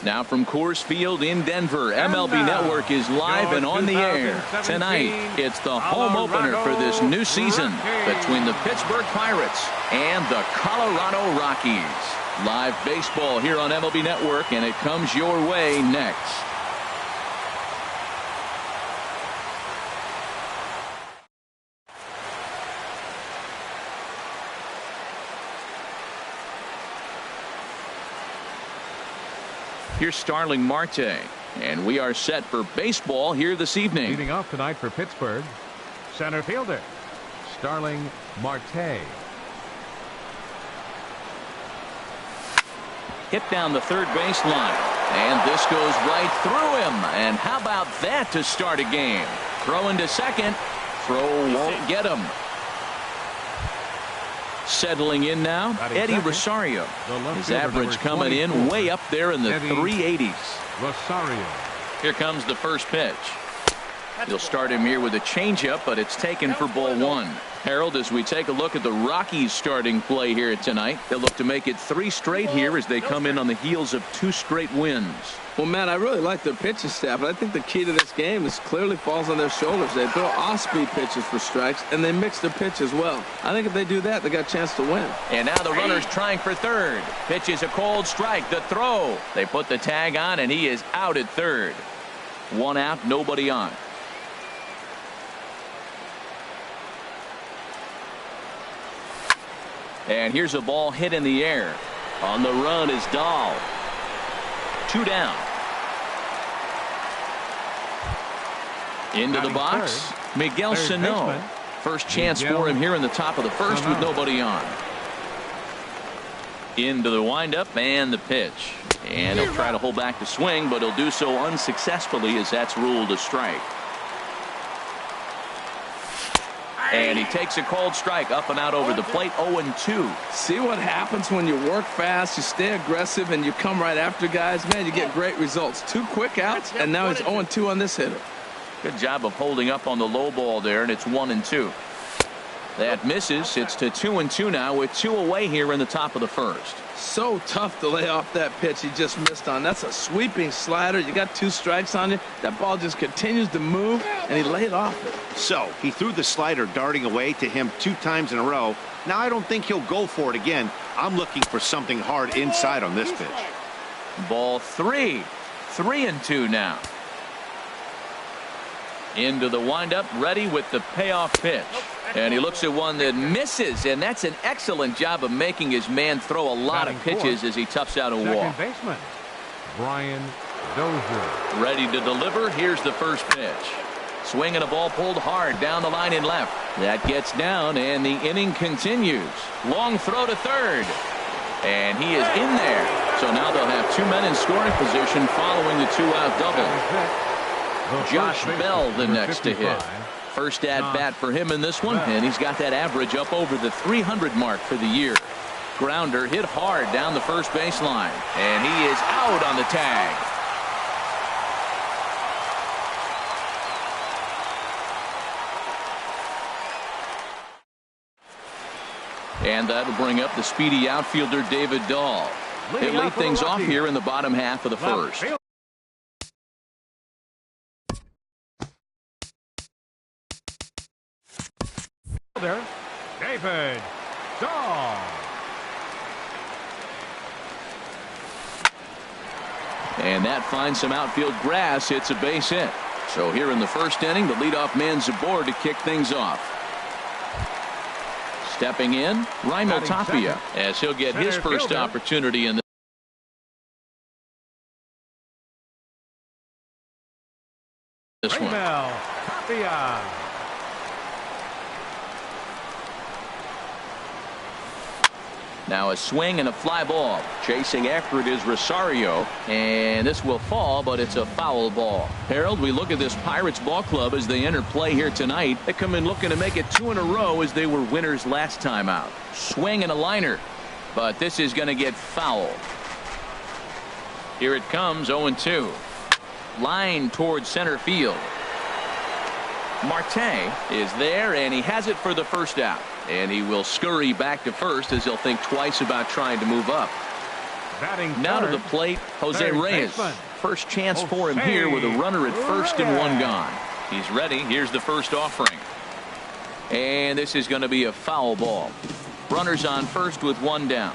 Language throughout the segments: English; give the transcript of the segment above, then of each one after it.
Now from Coors Field in Denver, MLB Network is live and on the air. Tonight, it's the home opener for this new season between the Pittsburgh Pirates and the Colorado Rockies. Live baseball here on MLB Network, and it comes your way next. Here's Starling Marte, and we are set for baseball here this evening. Leading off tonight for Pittsburgh, center fielder Starling Marte. Hit down the third baseline, and this goes right through him. And how about that to start a game? Throw into second. Throw won't get him. Settling in now, Eddie Rosario. His average coming in way up there in the 380s. Rosario. Here comes the first pitch. He'll start him here with a changeup, but it's taken for ball one. Harold, as we take a look at the Rockies starting play here tonight, they'll look to make it 3 straight here as they come in on the heels of 2 straight wins. Well, Matt, I really like their pitching staff, but I think the key to this game is clearly falls on their shoulders. They throw off-speed pitches for strikes, and they mix their pitch as well. I think if they do that, they got a chance to win. And now the runner's trying for third. Pitch is a cold strike. The throw. They put the tag on, and he is out at third. 1 out, nobody on. And here's a ball hit in the air. On the run is Dahl. 2 down. Into the box, Miguel Sano. First chance for him here in the top of the first with nobody on. Into the windup and the pitch. And he'll try to hold back the swing, but he'll do so unsuccessfully as that's ruled a strike. And he takes a cold strike up and out over the plate. 0-2. See what happens when you work fast, you stay aggressive, and you come right after guys. Man, you get great results. 2 quick outs, and now he's 0-2 on this hitter. Good job of holding up on the low ball there, and it's 1-2. That misses. It's to 2-2 now with 2 away here in the top of the first. So tough to lay off that pitch he just missed on. That's a sweeping slider. You got 2 strikes on you. That ball just continues to move, and he laid off it. So he threw the slider darting away to him 2 times in a row. Now I don't think he'll go for it again. I'm looking for something hard inside on this pitch. Ball 3. 3-2 now. Into the windup, ready with the payoff pitch. And he looks at one that misses, and that's an excellent job of making his man throw a lot of pitches as he toughs out a wall. Second baseman Brian Dozier. Ready to deliver. Here's the first pitch. Swinging a ball pulled hard down the line in left. That gets down, and the inning continues. Long throw to third. And he is in there. So now they'll have 2 men in scoring position following the 2-out double. Josh Bell the next to hit. First at bat for him in this one, and he's got that average up over the 300 mark for the year. Grounder hit hard down the first baseline, and he is out on the tag. And that'll bring up the speedy outfielder David Dahl. They lead things off here in the bottom half of the first. David Dahl. And that finds some outfield grass. It's a base hit. So here in the first inning, the leadoff man's aboard to kick things off. Stepping in, Raimel Tapia, as he'll get his first opportunity in this one. Tapia. Now a swing and a fly ball. Chasing after it is Rosario, and this will fall, but it's a foul ball. Harold, we look at this Pirates ball club as they enter play here tonight. They come in looking to make it 2 in a row as they were winners last time out. Swing and a liner, but this is going to get foul. Here it comes, 0-2. Line towards center field. Marte is there, and he has it for the first out. And he will scurry back to first as he'll think twice about trying to move up. Batting Now to the third, plate, Jose third Reyes. baseman. First chance for him here with a runner at first and one gone. He's ready. Here's the first offering. And this is going to be a foul ball. Runners on first with one down.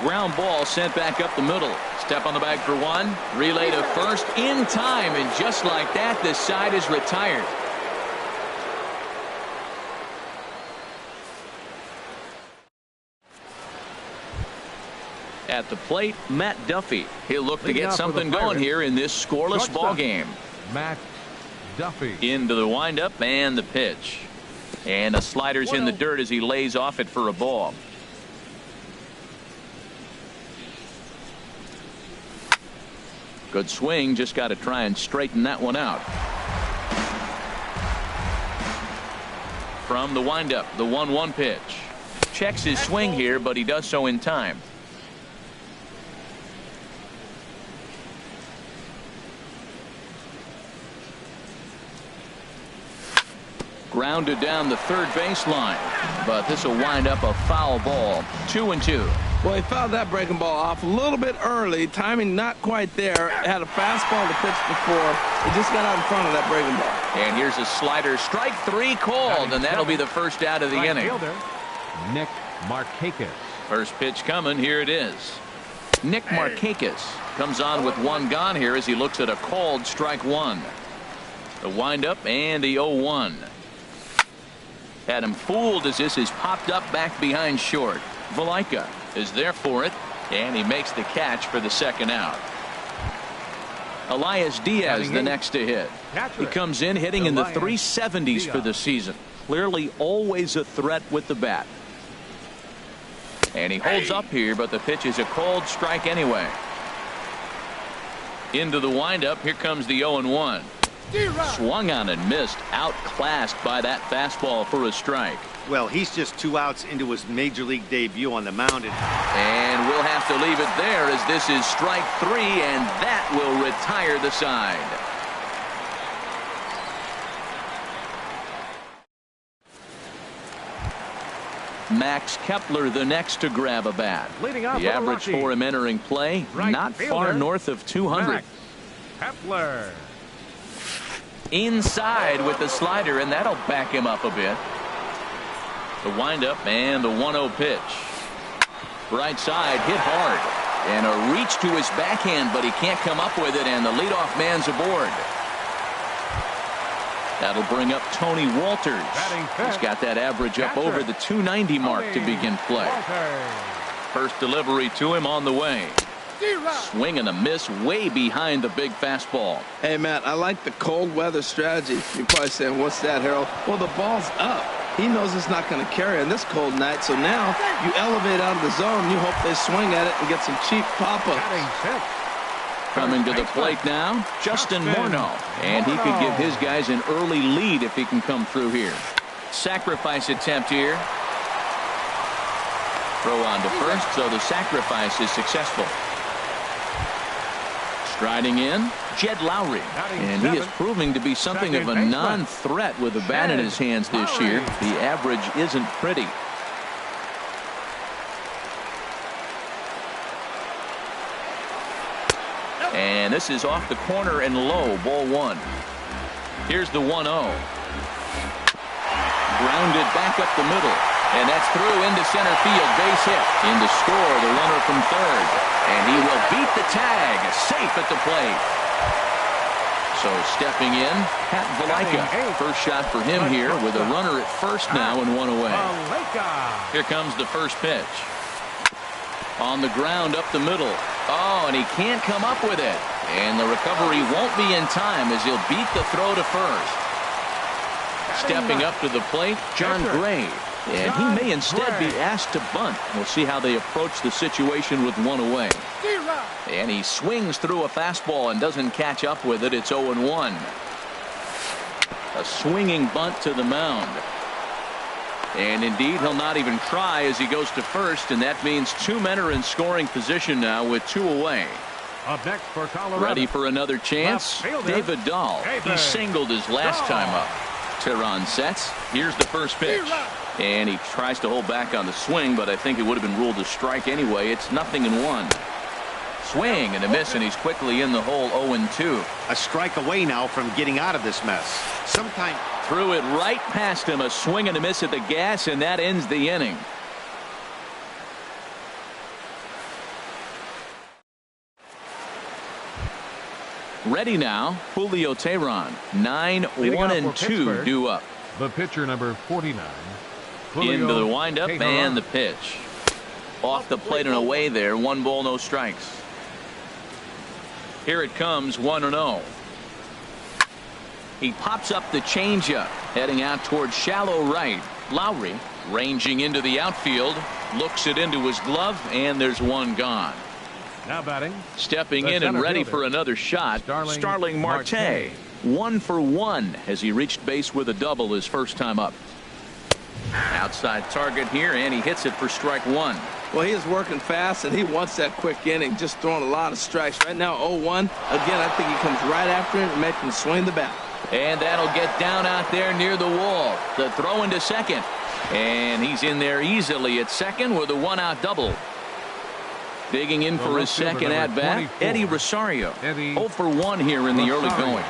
Ground ball sent back up the middle. Step on the bag for one. Relay to first in time. And just like that, the side is retired. At the plate, Matt Duffy. He'll look to get something going here in this scoreless ball game. Matt Duffy. Into the windup and the pitch. And the slider's in the dirt as he lays off it for a ball. Good swing. Just got to try and straighten that one out. From the windup, the 1-1 pitch. Checks his swing here, but he does so in time. Grounded down the third baseline, but this will wind up a foul ball. 2-2. Well, he fouled that breaking ball off a little bit early. Timing not quite there. Had a fastball to pitch before. He just got out in front of that breaking ball. And here's a slider. Strike three called, and that'll be the first out of the inning. Fielder, Nick Markakis. First pitch coming. Here it is. Nick Markakis comes on with one gone here as he looks at a called strike one. The windup and the 0-1. Had him fooled as this is popped up back behind short. Valaika is there for it, and he makes the catch for the second out. Elias Diaz the next to hit. He comes in hitting in the 370s for the season. Clearly always a threat with the bat. And he holds up here, but the pitch is a called strike anyway. Into the windup. Here comes the 0-1. Swung on and missed. Outclassed by that fastball for a strike. Well, he's just 2 outs into his major league debut on the mound. And we'll have to leave it there as this is strike 3, and that will retire the side. Max Kepler the next to grab a bat. Leading off The average for him entering play, not far north of 200. Max Kepler. Inside with the slider, and that'll back him up a bit. The windup and the 1-0 pitch. Right side hit hard, and a reach to his backhand, but he can't come up with it, and the leadoff man's aboard. That'll bring up Tony Walters. He's got that average up over the 290 mark to begin play. First delivery to him on the way. Swing and a miss way behind the big fastball. Hey, Matt, I like the cold weather strategy. You're probably saying, what's that, Harold? Well, the ball's up. He knows it's not going to carry on this cold night, so now you elevate out of the zone. You hope they swing at it and get some cheap pop-ups. Coming to the plate now, Justin Morneau. And he could give his guys an early lead if he can come through here. Sacrifice attempt here. Throw on to first, so the sacrifice is successful. Striding in, Jed Lowry, and he is proving to be something of a non-threat with the bat in his hands this year. The average isn't pretty. And this is off the corner and low, ball one. Here's the 1-0. Grounded back up the middle, and that's through into center field, base hit. In to score, the runner from third. And he will beat the tag, safe at the plate. So stepping in, Pat Valaika. First shot for him here with a runner at first now and one away. Here comes the first pitch. On the ground up the middle. Oh, and he can't come up with it. And the recovery won't be in time as he'll beat the throw to first. Stepping up to the plate, John Gray. And he may instead be asked to bunt. We'll see how they approach the situation with one away. And he swings through a fastball and doesn't catch up with it. It's 0-1. A swinging bunt to the mound. And indeed, he'll not even try as he goes to first, and that means 2 men are in scoring position now with 2 away. Up next for Colorado. Ready for another chance? David Dahl. He singled his last time up. Teheran sets. Here's the first pitch. And he tries to hold back on the swing, but I think it would have been ruled a strike anyway. It's 0-1. Swing and a miss, and he's quickly in the hole. 0-2. A strike away now from getting out of this mess. Sometime threw it right past him. A swing and a miss at the gas, and that ends the inning. Ready now, Julio Teheran. 9-1-2 due up. The pitcher, number 49. Into the windup Teheran. and the pitch. Off the plate and away there. 1 ball, no strikes. Here it comes, 1-0. He pops up the changeup, heading out towards shallow right. Lowry ranging into the outfield, looks it into his glove, and there's one gone. Now batting. Stepping The in and center ready fielder, for another shot, Starling Marte. Marte. 1 for 1 as he reached base with a double his first time up. Outside target here, and he hits it for strike 1. Well, he is working fast, and he wants that quick inning, just throwing a lot of strikes. Right now, 0-1. Again, I think he comes right after it and makes him swing the bat. And that'll get down out there near the wall. The throw into second. And he's in there easily at second with a 1-out double. Digging in for his second at-bat, Eddie Rosario. 0 for 1 here in the early going.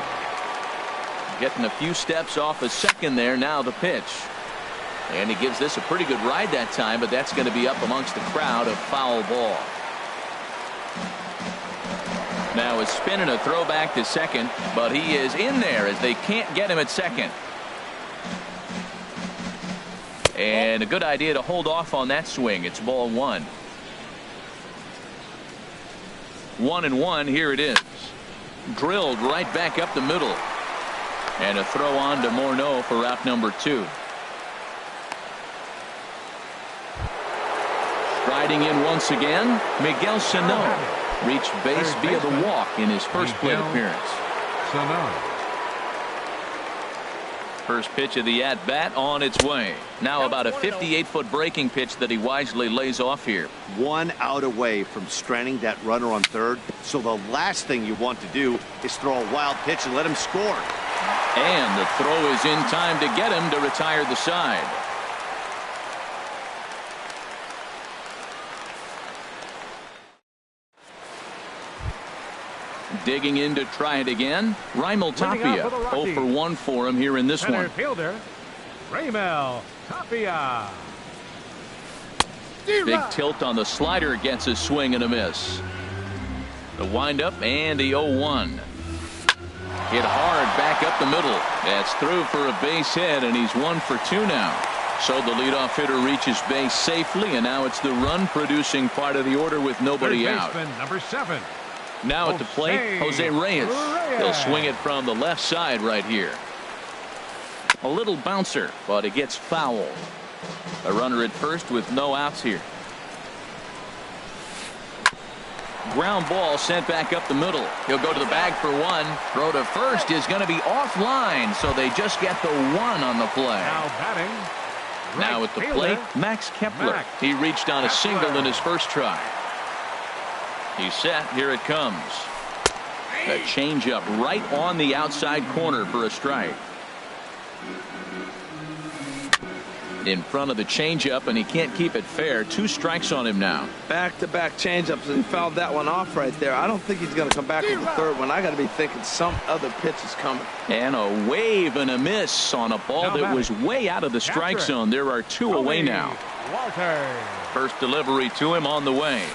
Getting a few steps off a second there. Now the pitch. And he gives this a pretty good ride that time, but that's going to be up amongst the crowd. A foul ball. Now a spin and a throw back to second, but he is in there as they can't get him at second. And a good idea to hold off on that swing. It's ball 1. 1-1. Here it is. Drilled right back up the middle. And a throw on to Morneau for out number 2. Riding in once again, Miguel Sano reached base via the walk in his first plate appearance. First pitch of the at-bat on its way. Now about a 58-foot breaking pitch that he wisely lays off here. 1 out away from stranding that runner on third. So the last thing you want to do is throw a wild pitch and let him score. And the throw is in time to get him to retire the side. Digging in to try it again. Raimel Tapia. 0 for 1 for him here in this Center one. fielder, Raimel Tapia. Big tilt on the slider, gets a swing and a miss. The windup and the 0-1. Hit hard back up the middle. That's through for a base hit, and he's 1 for 2 now. So the leadoff hitter reaches base safely, and now it's the run-producing part of the order with nobody out. Number 7. Now at the plate, Jose Reyes. He'll swing it from the left side right here. A little bouncer, but it gets foul. A runner at first with no outs here. Ground ball sent back up the middle. He'll go to the bag for 1. Throw to first is going to be offline, so they just get the 1 on the play. Now batting. Now at the plate, Max Kepler. He reached on a single in his first try. He's set. Here it comes. A changeup right on the outside corner for a strike. In front of the changeup, and he can't keep it fair. 2 strikes on him now. Back-to-back changeups, and he fouled that one off right there. I don't think he's going to come back with the third one. I got to be thinking some other pitch is coming. And a wave and a miss on a ball that was way out of the strike zone. There are 2 away now. First delivery to him on the way.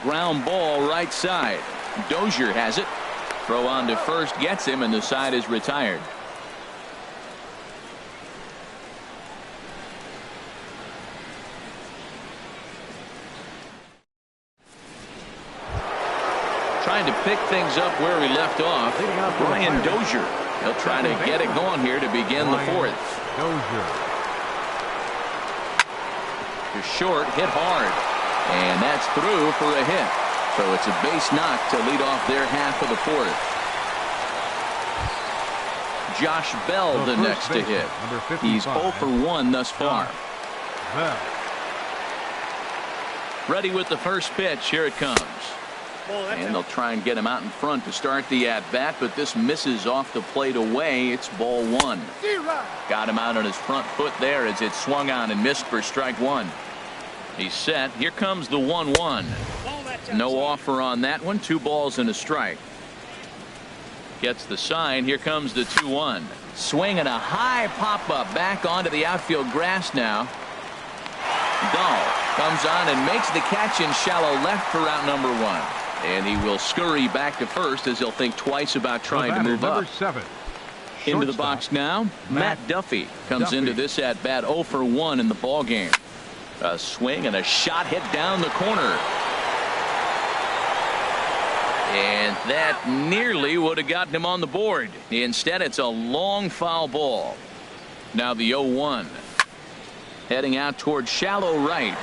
Ground ball right side. Dozier has it. Throw on to first gets him, and the side is retired. Trying to pick things up where he left off. Brian Dozier. He'll try to get it going here to begin the 4th. To short, hit hard. And that's through for a hit. So it's a base knock to lead off their half of the 4th. Josh Bell the next to hit. He's 0 for 1 thus far. Ready with the first pitch. Here it comes. And they'll try and get him out in front to start the at-bat, but this misses off the plate away. It's ball one. Got him out on his front foot there as it swung on and missed for strike one. He's set. Here comes the 1-1. No offer on that one. 2 balls and a strike. Gets the sign. Here comes the 2-1. Swinging a high pop-up back onto the outfield grass now. Dahl comes on and makes the catch in shallow left for out number 1. And he will scurry back to first as he'll think twice about trying to move up. 7. Into the box now, Matt Duffy comes into this at bat 0 for 1 in the ball game. A swing and a shot hit down the corner. And that nearly would have gotten him on the board. Instead, it's a long foul ball. Now the 0-1. Heading out towards shallow right.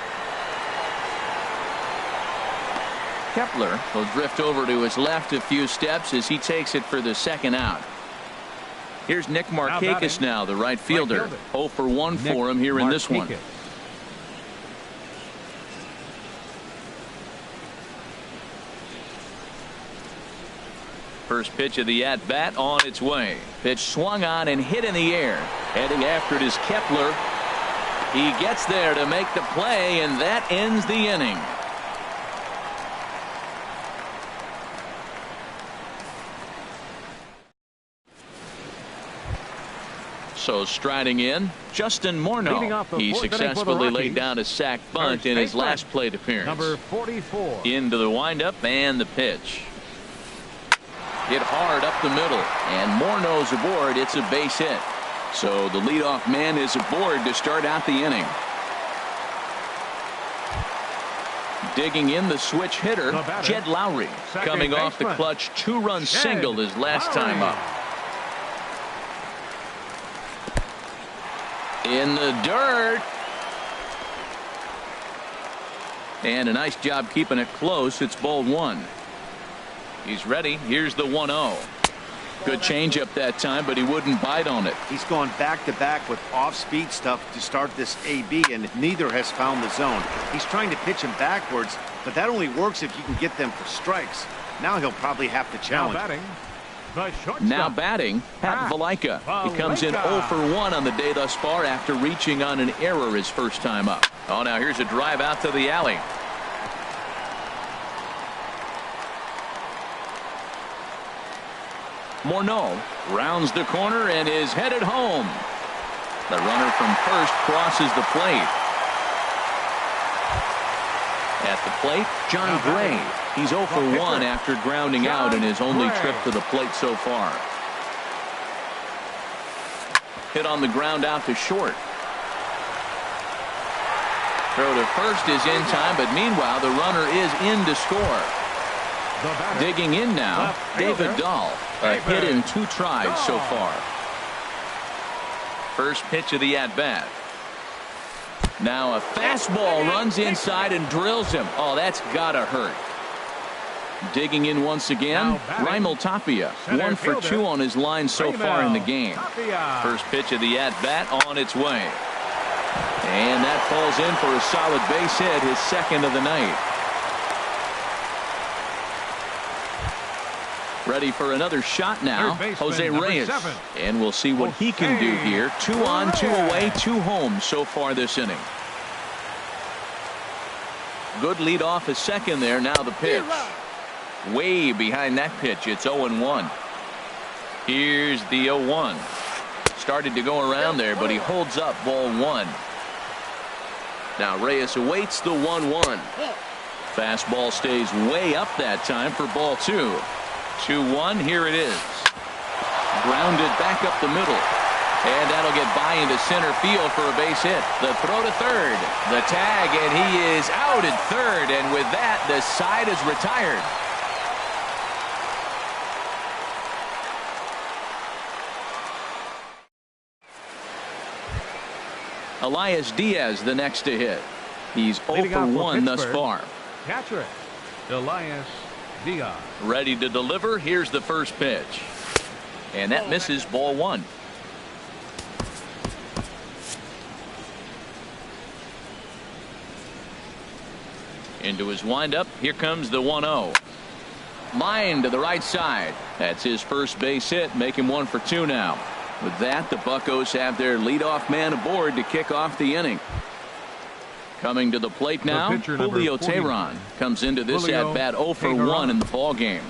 Kepler will drift over to his left a few steps as he takes it for the second out. Here's Nick Markakis now, the right fielder. 0 for 1 for him here in this one. First pitch of the at-bat on its way. Pitch swung on and hit in the air. Heading after it is Kepler. He gets there to make the play, and that ends the inning. So striding in, Justin Morneau. He successfully laid down a sac bunt in his last plate appearance. Number 44. Into the windup and the pitch. Hit hard up the middle, and Morneau's aboard. It's a base hit. So the leadoff man is aboard to start out the inning. Digging in the switch hitter, Jed Lowry, coming off the clutch 2-run single his last time up. In the dirt. And a nice job keeping it close. It's ball 1. He's ready. Here's the 1-0. Good changeup that time, but he wouldn't bite on it. He's gone back-to-back with off-speed stuff to start this AB, and neither has found the zone. He's trying to pitch him backwards, but that only works if you can get them for strikes. Now he'll probably have to challenge. Now batting, Pat Valaika. He comes in 0 for 1 on the day thus far after reaching on an error his first time up. Oh, now here's a drive out to the alley. Morneau rounds the corner and is headed home. The runner from first crosses the plate. At the plate, John Gray. He's 0 for 1 after grounding out in his only trip to the plate so far. Hit on the ground out to short. Throw to first is in time, but meanwhile the runner is in to score. Digging in now, David Dahl. A hit in 2 tries so far. First pitch of the at-bat. Now a fastball runs inside and drills him. Oh, that's gotta hurt. Digging in once again, Raimel Tapia. 1 for 2 on his line so far in the game. First pitch of the at-bat on its way. And that falls in for a solid base hit, his second of the night. Ready for another shot now, Jose Reyes. And we'll see what he can do here. 2 on, 2 away, 2 home so far this inning. Good lead off a second there. Now the pitch. Way behind that pitch. It's 0-1. Here's the 0-1. Started to go around there, but he holds up ball 1. Now Reyes awaits the 1-1. Fastball stays way up that time for ball 2. 2-1. Here it is. Grounded back up the middle. And that'll get by into center field for a base hit. The throw to third. The tag, and he is out at third. And with that, the side is retired. Elias Diaz the next to hit. He's 0 for 1 thus far. Catcher, Elias Diaz. Ready to deliver. Here's the first pitch. And that misses ball 1. Into his windup. Here comes the 1-0. Line to the right side. That's his first base hit, make him 1 for 2 now. With that, the Buccos have their leadoff man aboard to kick off the inning. Coming to the plate now, Julio Teheran comes into this at bat 0 for 1 in the ball game.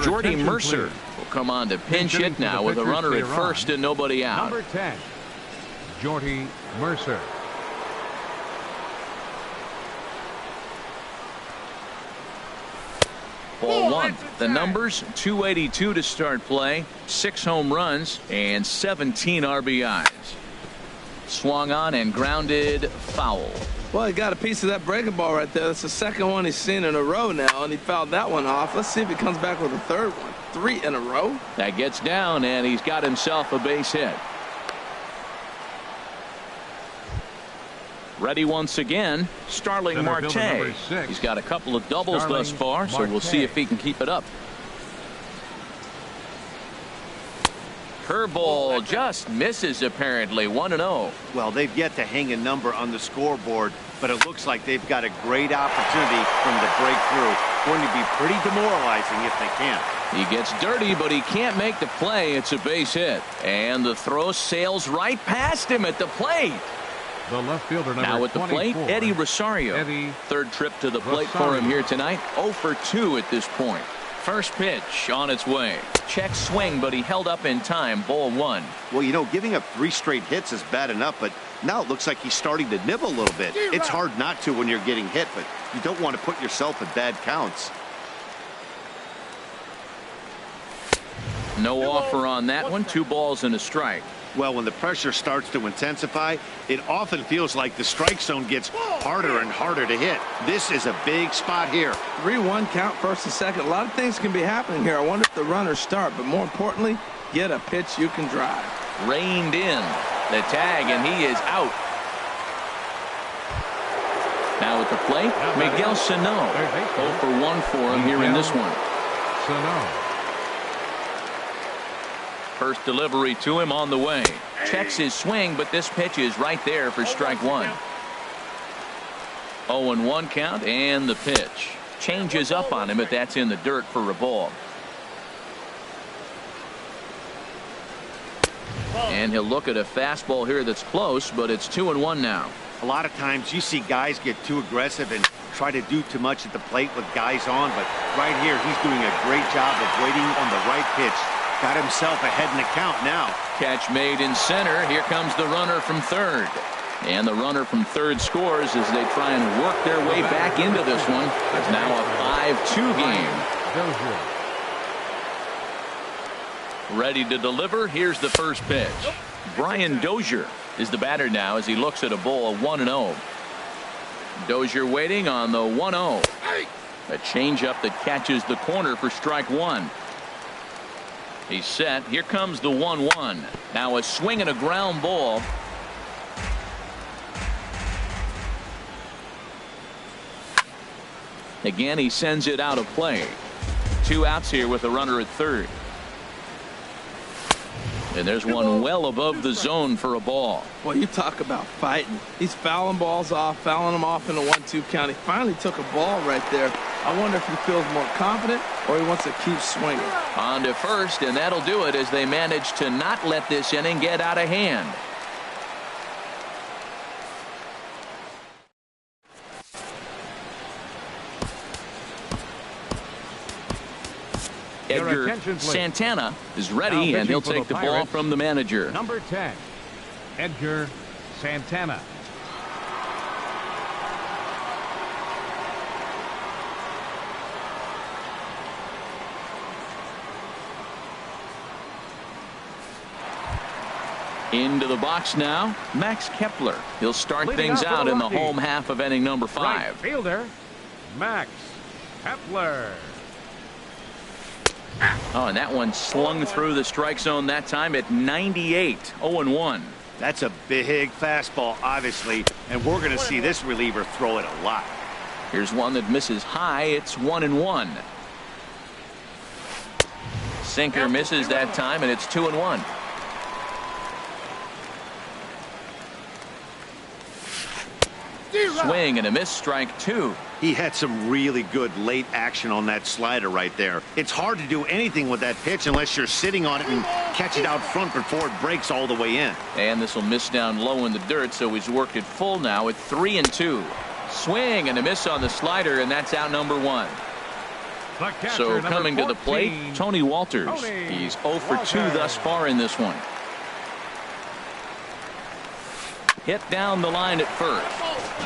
Jordy Mercer will come on to pinch hit now with a runner at first and nobody out. Number 10, Jordy Mercer. Ball 1. The numbers 282 to start play, 6 home runs and 17 RBIs. Swung on and grounded foul. Well, he got a piece of that breaking ball right there. That's the second one he's seen in a row now, and he fouled that one off. Let's see if he comes back with a third one. 3 in a row. That gets down, and he's got himself a base hit. Ready once again, Starling Marte. He's got a couple of doubles thus far, so we'll see if he can keep it up. Curveball just misses apparently. 1-0. Well, they've yet to hang a number on the scoreboard, but it looks like they've got a great opportunity from the breakthrough. Going to be pretty demoralizing if they can't. He gets dirty, but he can't make the play. It's a base hit, and the throw sails right past him at the plate. The left fielder number now at the 24, plate, Eddie Rosario. Third trip to the plate for him here tonight. 0 for 2 at this point. First pitch on its way. Check swing, but he held up in time. Ball 1. Well, you know, giving up 3 straight hits is bad enough, but now it looks like he's starting to nibble a little bit. It's hard not to when you're getting hit, but you don't want to put yourself in bad counts. No offer on that one. 2 balls and a strike. Well, when the pressure starts to intensify, it often feels like the strike zone gets harder and harder to hit. This is a big spot here. 3-1 count, first and second. A lot of things can be happening here. I wonder if the runners start, but more importantly, get a pitch you can drive. Reined in. The tag, and he is out. Now at the plate, Miguel Sano. 0 for 1 for him here in this one. Sano. First delivery to him on the way. Checks his swing, but this pitch is right there for strike 1. 0-1 count, and the pitch. Changes up on him, but that's in the dirt for a ball. And he'll look at a fastball here that's close, but it's 2-1 now. A lot of times you see guys get too aggressive and try to do too much at the plate with guys on, but right here he's doing a great job of waiting on the right pitch. Got himself ahead in the count now. Catch made in center. Here comes the runner from third. And the runner from third scores as they try and work their way back into this one. It's now a 5-2 game. Ready to deliver. Here's the first pitch. Brian Dozier is the batter now as he looks at a ball 1-0. Dozier waiting on the 1-0. A changeup that catches the corner for strike 1. He's set. Here comes the 1-1. Now a swing and a ground ball. Again, he sends it out of play. 2 outs here with a runner at third. And there's one well above the zone for a ball. Well, you talk about fighting. He's fouling balls off, fouling them off in a 1-2 count. He finally took a ball right there. I wonder if he feels more confident or he wants to keep swinging. On to first, and that'll do it as they manage to not let this inning get out of hand. Edgar Santana is ready, and he'll take the ball from the manager. Number 10, Edgar Santana. Into the box now, Max Kepler. He'll start things out in the home half of inning number 5. Right fielder, Max Kepler. Oh, and that one slung through the strike zone that time at 98. 0-1. That's a big fastball, obviously, and we're going to see this reliever throw it a lot. Here's one that misses high. It's 1-1. Sinker misses that time, and it's 2-1. Swing and a miss, strike 2. He had some really good late action on that slider right there. It's hard to do anything with that pitch unless you're sitting on it and catch it out front before it breaks all the way in. And this will miss down low in the dirt, so he's worked it full now at 3-2. Swing and a miss on the slider, and that's out number 1. So coming to the plate, Tony Walters. He's 0 for 2 thus far in this one. Hit down the line at first,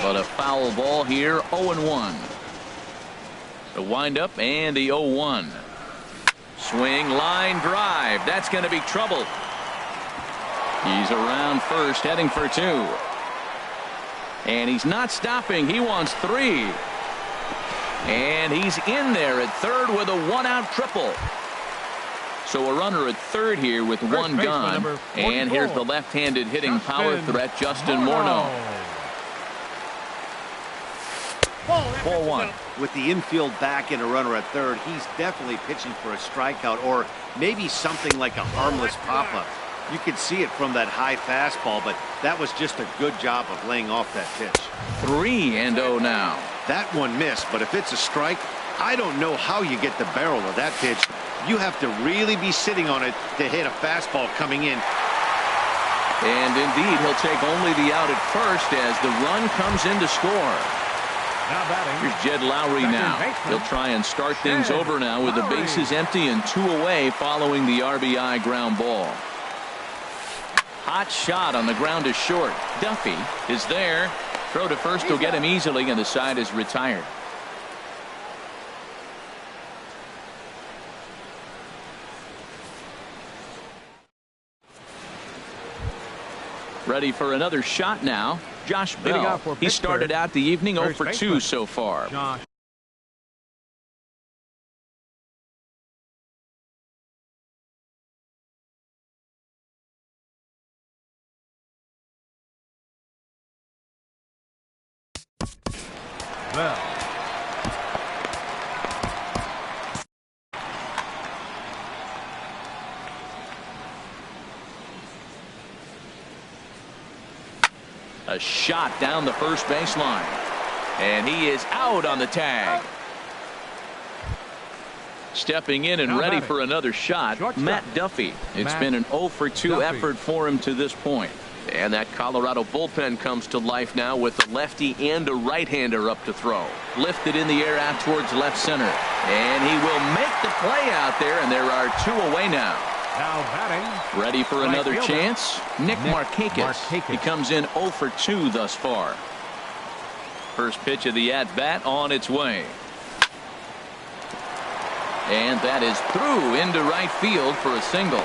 but a foul ball here, 0-1. The windup and the 0-1. Swing, line drive. That's going to be trouble. He's around first, heading for 2. And he's not stopping. He wants 3. And he's in there at third with a 1-out triple. So a runner at third here with 1 gone. And here's the left-handed hitting power threat, Justin Morneau. 4-1. With the infield back and a runner at third, he's definitely pitching for a strikeout or maybe something like a harmless pop-up. You could see it from that high fastball, but that was just a good job of laying off that pitch. 3-0 now. That one missed, but if it's a strike, I don't know how you get the barrel of that pitch. You have to really be sitting on it to hit a fastball coming in. And indeed, he'll take only the out at first as the run comes in to score. Now batting. Here's Jed Lowry now. He'll try and start things over now with the bases empty and 2 away following the RBI ground ball. Hot shot on the ground is short. Duffy is there. Throw to first will get him easily, and the side is retired. Ready for another shot now. Josh Bell. He started out the evening 0 for 2 so far. Josh. Bell. A shot down the first baseline. And he is out on the tag. Stepping in and ready for another shot, Matt Duffy. It's been an 0 for 2 effort for him to this point. And that Colorado bullpen comes to life now with a lefty and a right-hander up to throw. Lifted in the air out towards left center. And he will make the play out there, and there are 2 away now. Now batting. Ready for another chance? Nick Markakis. He comes in 0 for 2 thus far. First pitch of the at-bat on its way. And that is through into right field for a single.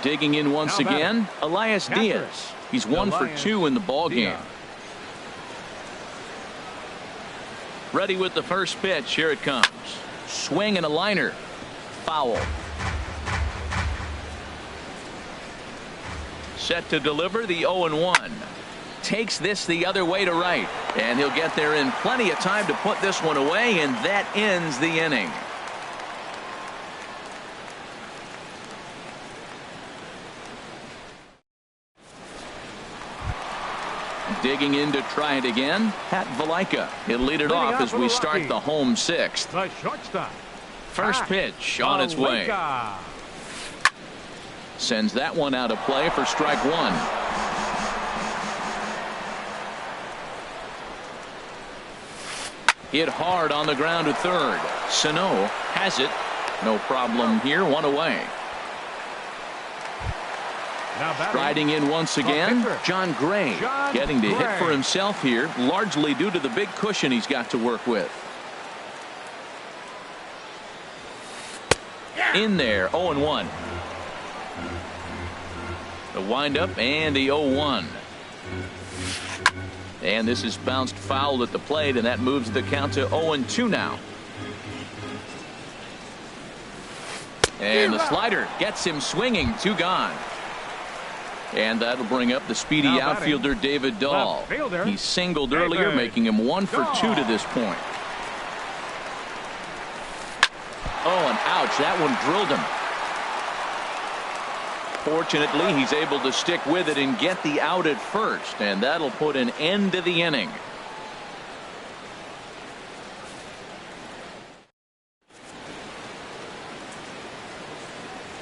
Digging in once again, Elias Diaz. He's 1 for 2 in the ballgame. Ready with the first pitch. Here it comes. Swing and a liner. Foul. Set to deliver the 0-1. Takes this the other way to right. And he'll get there in plenty of time to put this one away, and that ends the inning. Digging in to try it again, Pat Valaika. He'll lead it off as we start the home 6th. The shortstop. First pitch on its way. Sends that one out of play for strike 1. Hit hard on the ground to third. Sano has it. No problem here. 1 away. Striding in once again, John Gray. Getting to hit for himself here, largely due to the big cushion he's got to work with. In there, 0-1. The windup and the 0-1. And this is bounced foul at the plate, and that moves the count to 0-2 now. And the slider gets him swinging. 2 gone. And that'll bring up the speedy outfielder David Dahl. He singled earlier, making him 1 for 2 to this point. Oh, and ouch, that one drilled him. Fortunately, he's able to stick with it and get the out at first, and that'll put an end to the inning.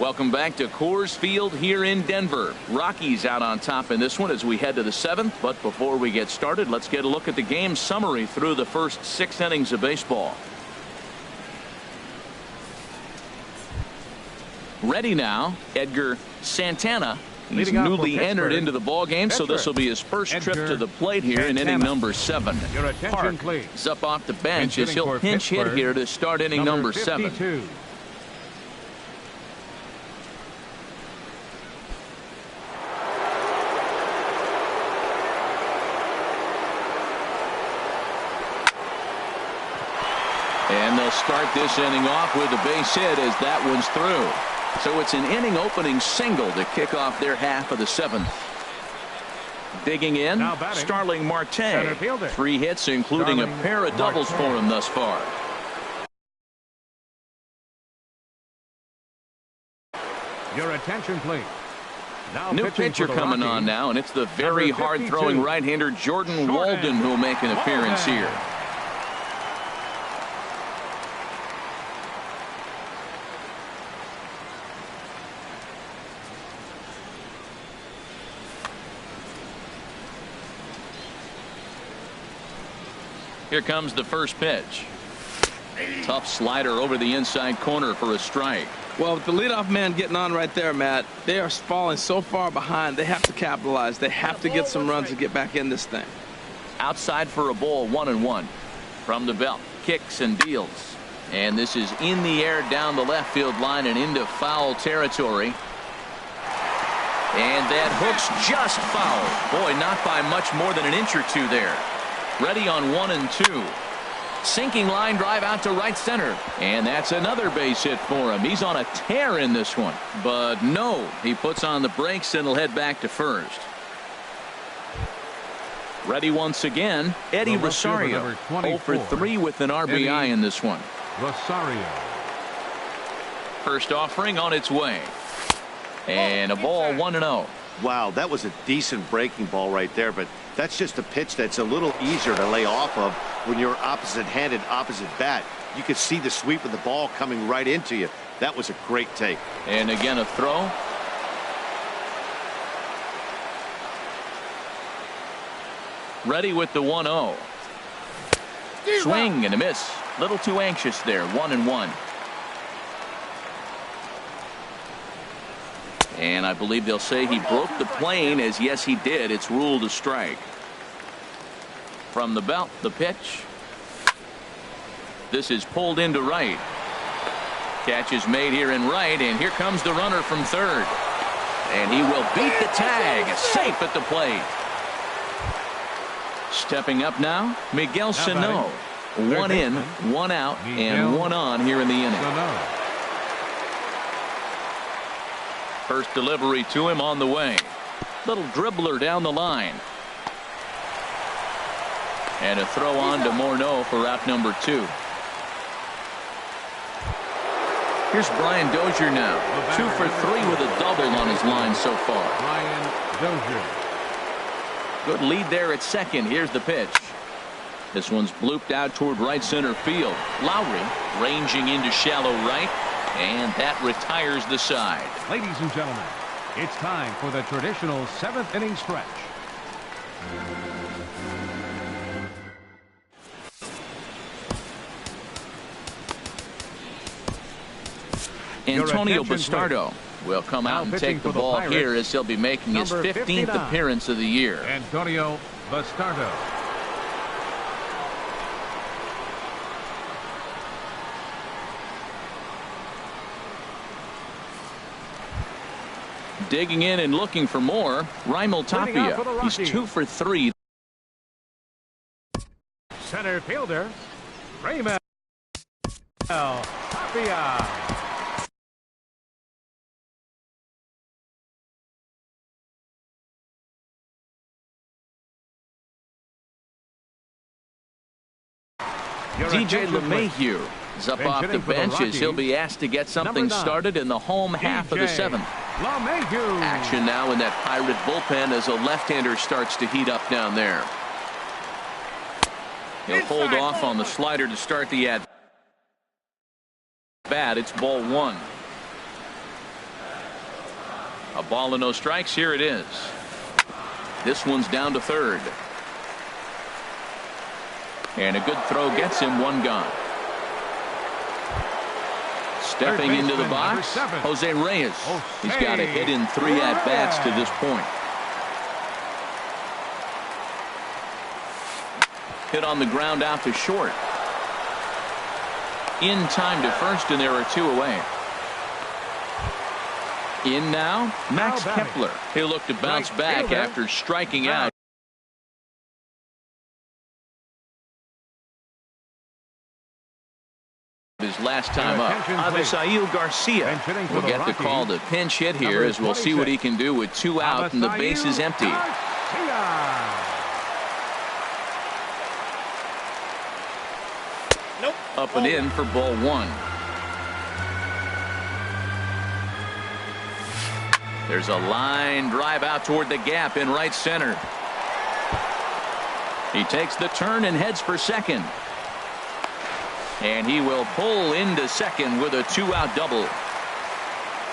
Welcome back to Coors Field here in Denver. Rockies out on top in this one as we head to the 7th. But before we get started, let's get a look at the game summary through the first 6 innings of baseball. Ready now, Edgar Santana. He's newly entered into the ball game, so this will be his first trip to the plate here in inning number 7. Park is up off the bench as he'll pinch hit here to start inning number 7. And they'll start this inning off with a base hit as that one's through. So it's an inning opening single to kick off their half of the 7th. Digging in, Starling Marte. 3 hits, including a pair of doubles for him thus far. Your attention, please. New pitcher coming on now, and it's the very hard-throwing right-hander Jordan Walden who will make an appearance here. Here comes the first pitch. Tough slider over the inside corner for a strike. Well, with the leadoff man getting on right there, Matt, they are falling so far behind. They have to capitalize. They have to get some runs to get back in this thing. Outside for a ball, 1-1. From the belt, kicks and deals. And this is in the air down the left field line and into foul territory. And that hook's just foul. Boy, not by much more than an inch or two there. Ready on 1-2. Sinking line drive out to right center. And that's another base hit for him. He's on a tear in this one. But no, he puts on the brakes and will head back to first. Ready once again, Eddie Rosario. 0 for 3 with an RBI in this one. Rosario. First offering on its way. And a ball, 1-0. Wow, that was a decent breaking ball right there, but that's just a pitch that's a little easier to lay off of when you're opposite-handed, opposite bat. You could see the sweep of the ball coming right into you. That was a great take. And again, a throw. Ready with the 1-0. Swing and a miss. Little too anxious there. 1-1. And I believe they'll say he broke the plane, as yes he did. It's ruled a strike. From the belt, the pitch. This is pulled into right. Catch is made here in right, and here comes the runner from third. And he will beat the tag. Safe at the plate. Stepping up now, Miguel Sano. 1 in, 1 out, and 1 on here in the inning. First delivery to him on the way. Little dribbler down the line. And a throw on to Morneau for out number 2. Here's Brian Dozier now. 2 for 3 with a double on his line so far. Brian Dozier. Good lead there at second. Here's the pitch. This one's blooped out toward right center field. Lowry ranging into shallow right. And that retires the side. Ladies and gentlemen, it's time for the traditional 7th inning stretch. Antonio Bastardo will come out and take the ball here as he'll be making his 15th appearance of the year. Antonio Bastardo. Digging in and looking for more, Raimel Tapia. He's 2 for 3. Center fielder, Raimel Tapia. DJ LeMahieu He's up off the bench as he'll be asked to get something started in the home half of the seventh. Action now in that Pirate bullpen as a left-hander starts to heat up down there. He'll hold off on the slider to start the at-bat. It's ball one. A ball and no strikes. Here it is. This one's down to third. And a good throw gets him one gone. Stepping into the box, Jose Reyes. He's got a hit in 3 at-bats to this point. Hit on the ground out to short. In time to first, and there are 2 away. In now, Max Kepler. He'll look to bounce back after striking out his last time up. Avisail Garcia will get the call to pinch hit here as we'll see what he can do with 2 out and the base is empty. Up and in for ball one. There's a line drive out toward the gap in right center. He takes the turn and heads for second. And he will pull into second with a 2-out double.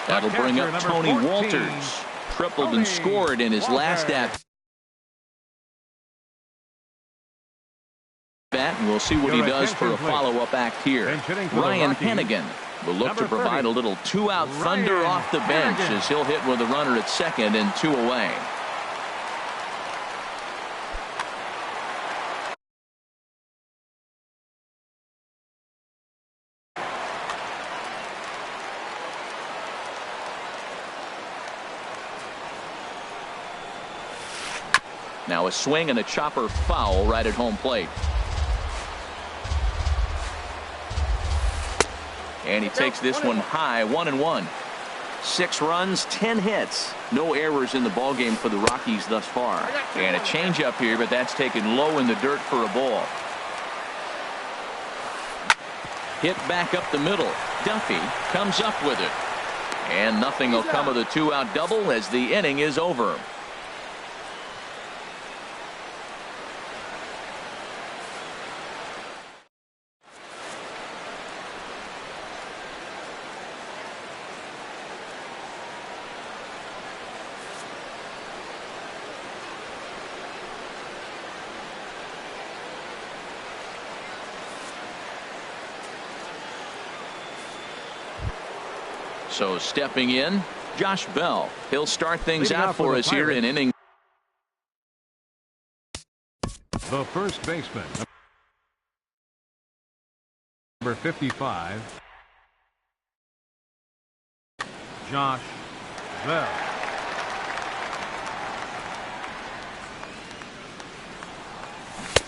That'll bring up Tony Walters. Tripled and scored in his last at-bat. And we'll see what he does for a follow-up act here. Ryan Hennigan will look to provide a little 2-out thunder off the bench as he'll hit with a runner at second and 2 away. Now a swing and a chopper foul right at home plate. And he takes this one high, 1-1. 6 runs, 10 hits. No errors in the ballgame for the Rockies thus far. And a changeup here, but that's taken low in the dirt for a ball. Hit back up the middle. Duffy comes up with it. And nothing will come of the 2-out double as the inning is over. So stepping in, Josh Bell. He'll start things out for us here in inning. The first baseman, number 55, Josh Bell.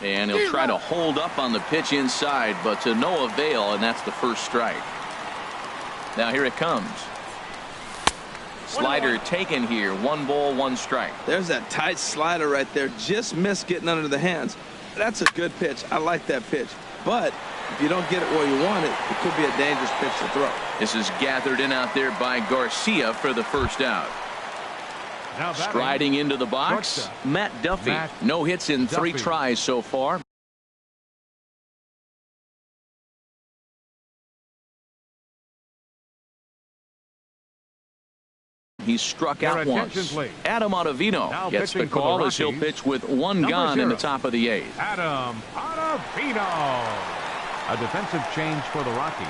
And he'll try to hold up on the pitch inside, but to no avail, and that's the first strike. Now here it comes. Slider taken here. 1 ball, 1 strike. There's that tight slider right there. Just missed getting under the hands. That's a good pitch. I like that pitch. But if you don't get it where you want it, it could be a dangerous pitch to throw. This is gathered in out there by Garcia for the first out. Striding into the box, Matt Duffy. No hits in 3 tries so far. He's struck out once. Adam Ottavino gets the call as he'll pitch with 1 gone in the top of the 8th. Adam Ottavino. A defensive change for the Rockies.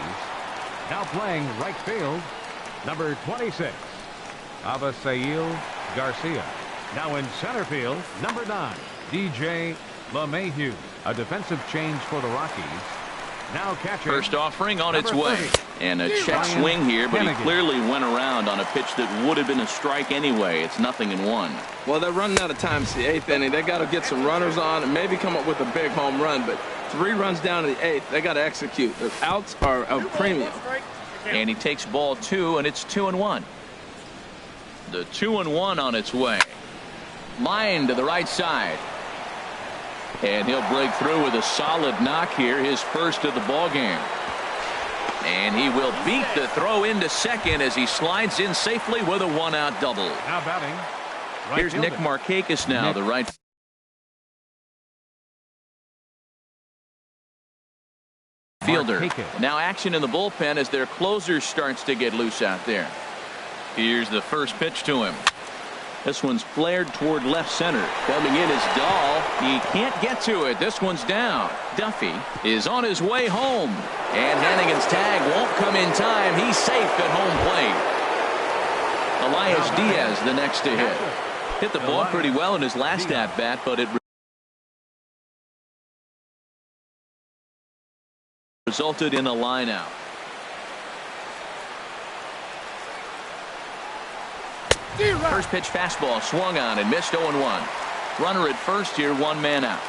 Now playing right field, number 26, Avisail Garcia. Now in center field, number 9, DJ LeMahieu. A defensive change for the Rockies. Now catcher. First offering on its way. And a check swing here, but he clearly went around on a pitch that would have been a strike anyway. It's 0-1. Well, they're running out of time. It's the 8th inning. They got to get some runners on and maybe come up with a big home run. But 3 runs down to the 8th. They got to execute. The outs are of premium. And he takes ball 2, and it's 2-1. The 2-1 on its way. Line to the right side. And he'll break through with a solid knock here, his first of the ball game. And he will beat the throw into second as he slides in safely with a one-out double. Now batting. Right Here's fielder. Nick Markakis now, the right fielder. Markakis. Now action in the bullpen as their closer starts to get loose out there. Here's the first pitch to him. This one's flared toward left center. Coming in is Dahl. He can't get to it. This one's down. Duffy is on his way home. And Hannigan's tag won't come in time. He's safe at home plate. Elias Diaz the next to hit. Hit the ball pretty well in his last at-bat, but it resulted in a line-out. First pitch fastball swung on and missed 0-1. Runner at first here, one man out.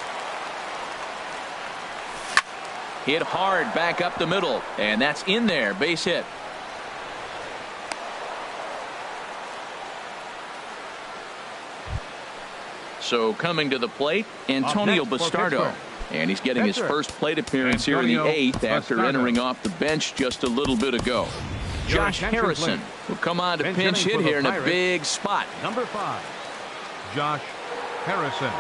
Hit hard back up the middle, and that's in there, base hit. So coming to the plate, Antonio Bastardo. And he's getting his first plate appearance here in the 8th after entering off the bench just a little bit ago. Josh Harrison will come on to pinch hit here in a big spot. Number 5, Josh Harrison.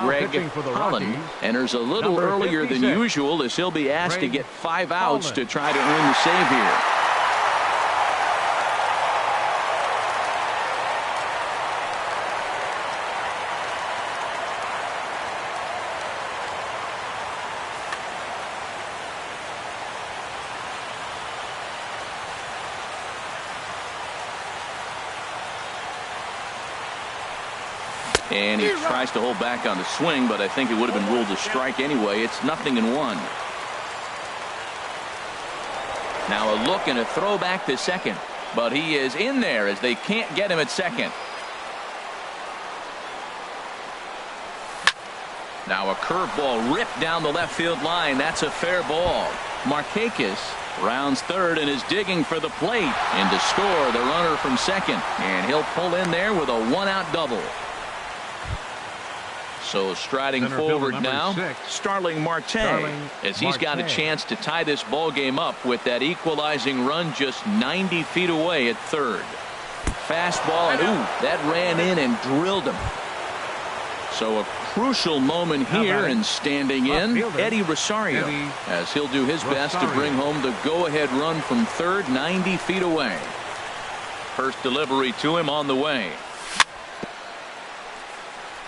Greg Holland enters a little earlier than usual as he'll be asked to get 5 outs to try to earn the save here. And he tries to hold back on the swing, but I think it would have been ruled a strike anyway. It's 0-1. Now a look and a throw back to second, but he is in there as they can't get him at second. Now a curveball ripped down the left field line. That's a fair ball. Markakis rounds third and is digging for the plate, and to score the runner from second, and he'll pull in there with a one-out double. So striding forward now, 6, Starling Marte, as he's got a chance to tie this ball game up with that equalizing run just 90 feet away at third. Fastball, and that ran in and drilled him. So a crucial moment here, and standing in, Eddie Rosario, as he'll do his best to bring home the go-ahead run from third, 90 feet away. First delivery to him on the way.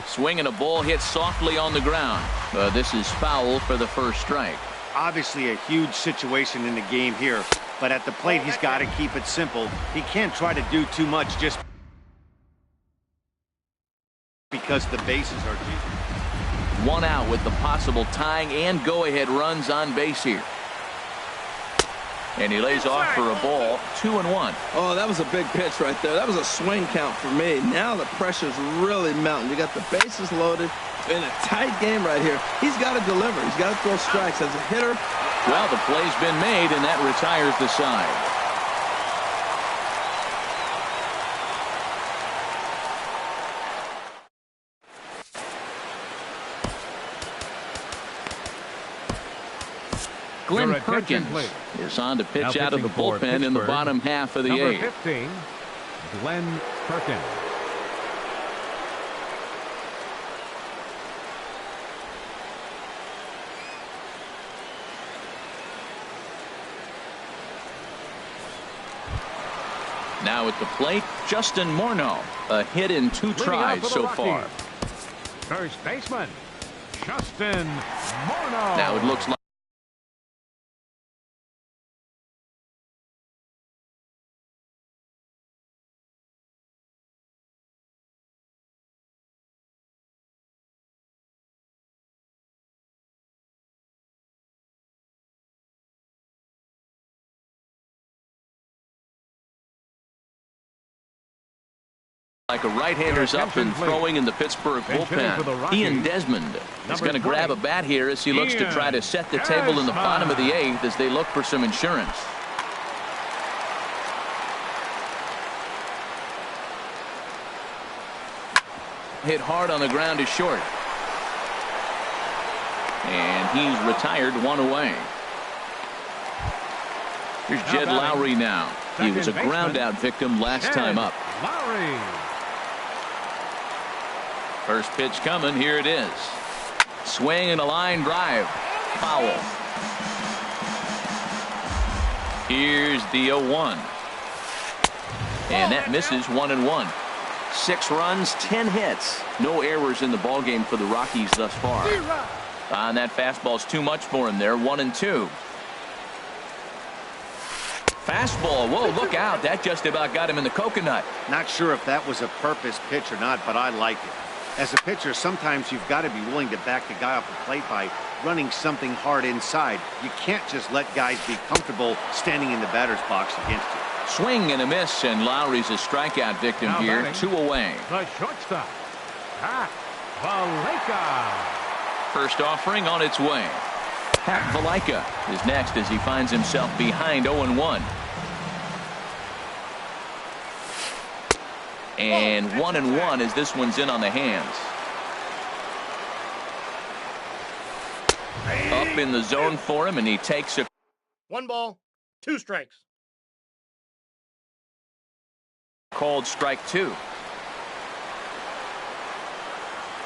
Swing and a ball hit softly on the ground. This is foul for the first strike. Obviously a huge situation in the game here, but at the plate he's got to keep it simple. He can't try to do too much just because the bases are deep. One out with the possible tying and go-ahead runs on base here. And he lays off for a ball, 2-1. Oh, that was a big pitch right there. That was a swing count for me. Now the pressure's really mounting. You got the bases loaded in a tight game right here. He's got to deliver. He's got to throw strikes as a hitter. Well, the play's been made, and that retires the side. Glenn Perkins is on to pitch out of the bullpen in the bottom half of the 8th. 15, Glenn Perkins. Now at the plate, Justin Morneau, a hit in 2 tries so far. First baseman, Justin Morneau. Now it looks like a right-hander's up and throwing in the Pittsburgh bullpen. Ian Desmond is going to grab a bat here as he looks to try to set the table in the bottom of the 8th as they look for some insurance. hit hard on the ground is short. And he's retired, 1 away. Here's Jed Lowry now. He was a ground-out victim last time up. Lowry. First pitch coming. Here it is. Swing and a line drive. Foul. Here's the 0-1. And that misses, 1-1. 6 runs, 10 hits. No errors in the ballgame for the Rockies thus far. And that fastball's too much for him there. 1-2. Fastball. Whoa, look out. That just about got him in the coconut. Not sure if that was a purpose pitch or not, but I like it. As a pitcher, sometimes you've got to be willing to back the guy off the plate by running something hard inside. You can't just let guys be comfortable standing in the batter's box against you. Swing and a miss, and Lowry's a strikeout victim Now here. batting, 2 away. The shortstop, Pat Valaika. First offering on its way. Pat Valaika is next as he finds himself behind 0-1. And 1-1 as this one's in on the hands. Up in the zone for him, and he takes a 1 ball, 2 strikes. called strike 2.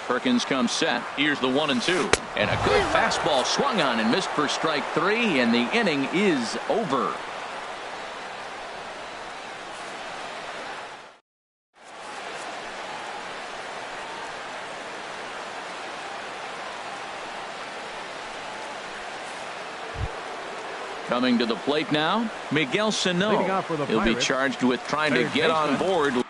Perkins comes set. Here's the 1-2. And a good fastball swung on and missed for strike 3, and the inning is over. Coming to the plate now, Miguel Sano. Leading off for the He'll be Pirates, charged with trying to third get on baseman. board.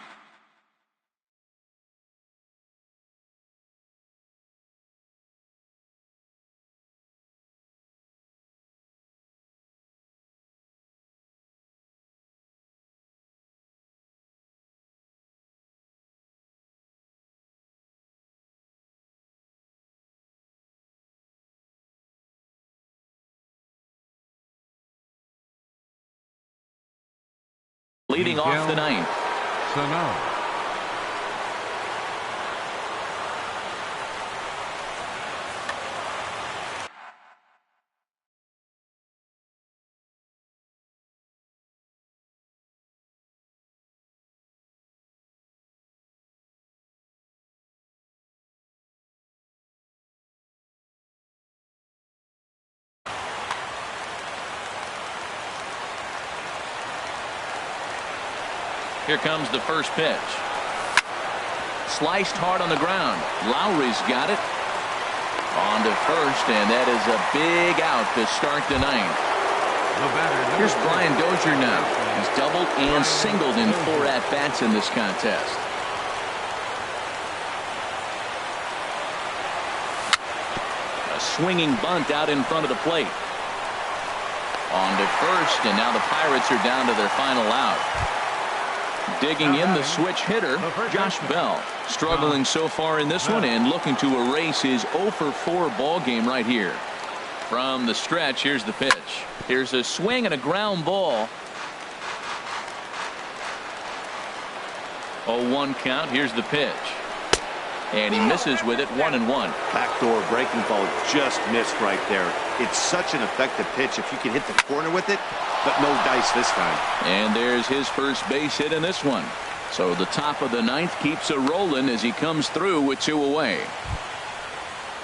Leading off the ninth. Sano. Here comes the first pitch. Sliced hard on the ground. Lowry's got it. On to first, and that is a big out to start the ninth. The batter, Here's Brian Dozier now. He's doubled and singled in 4 at-bats in this contest. A swinging bunt out in front of the plate. On to first, and now the Pirates are down to their final out. Digging in the switch hitter, Josh Bell. Struggling so far in this one and looking to erase his 0-for-4 ball game right here. From the stretch, here's the pitch. Here's a swing and a ground ball. 0-1 count. Here's the pitch. And he misses with it, 1-1. Backdoor breaking ball just missed right there. It's such an effective pitch if you can hit the corner with it, but no dice this time. And there's his first base hit in this one. So the top of the ninth keeps a rolling as he comes through with 2 away.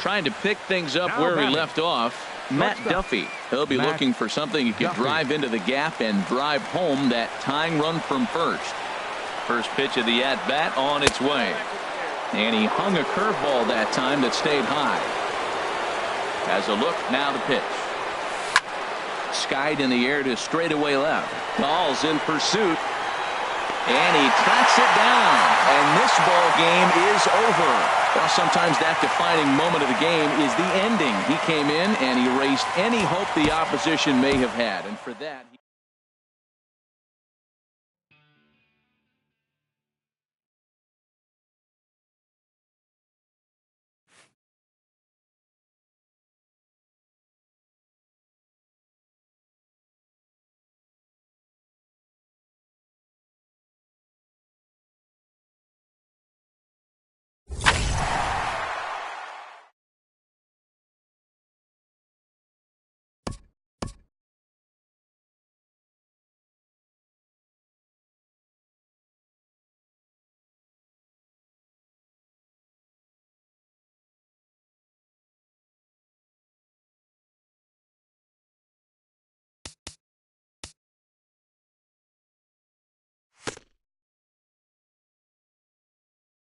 Trying to pick things up Now where he batting. left off, Matt Duffy. He'll be Matt looking for something he could Duffy. drive into the gap and drive home that tying run from first. First pitch of the at-bat on its way. And he hung a curveball that time that stayed high. Has a look, now the pitch. Skied in the air to straightaway left. Ball's in pursuit. And he tracks it down. And this ball game is over. Well, sometimes that defining moment of the game is the ending. He came in and erased any hope the opposition may have had. And for that,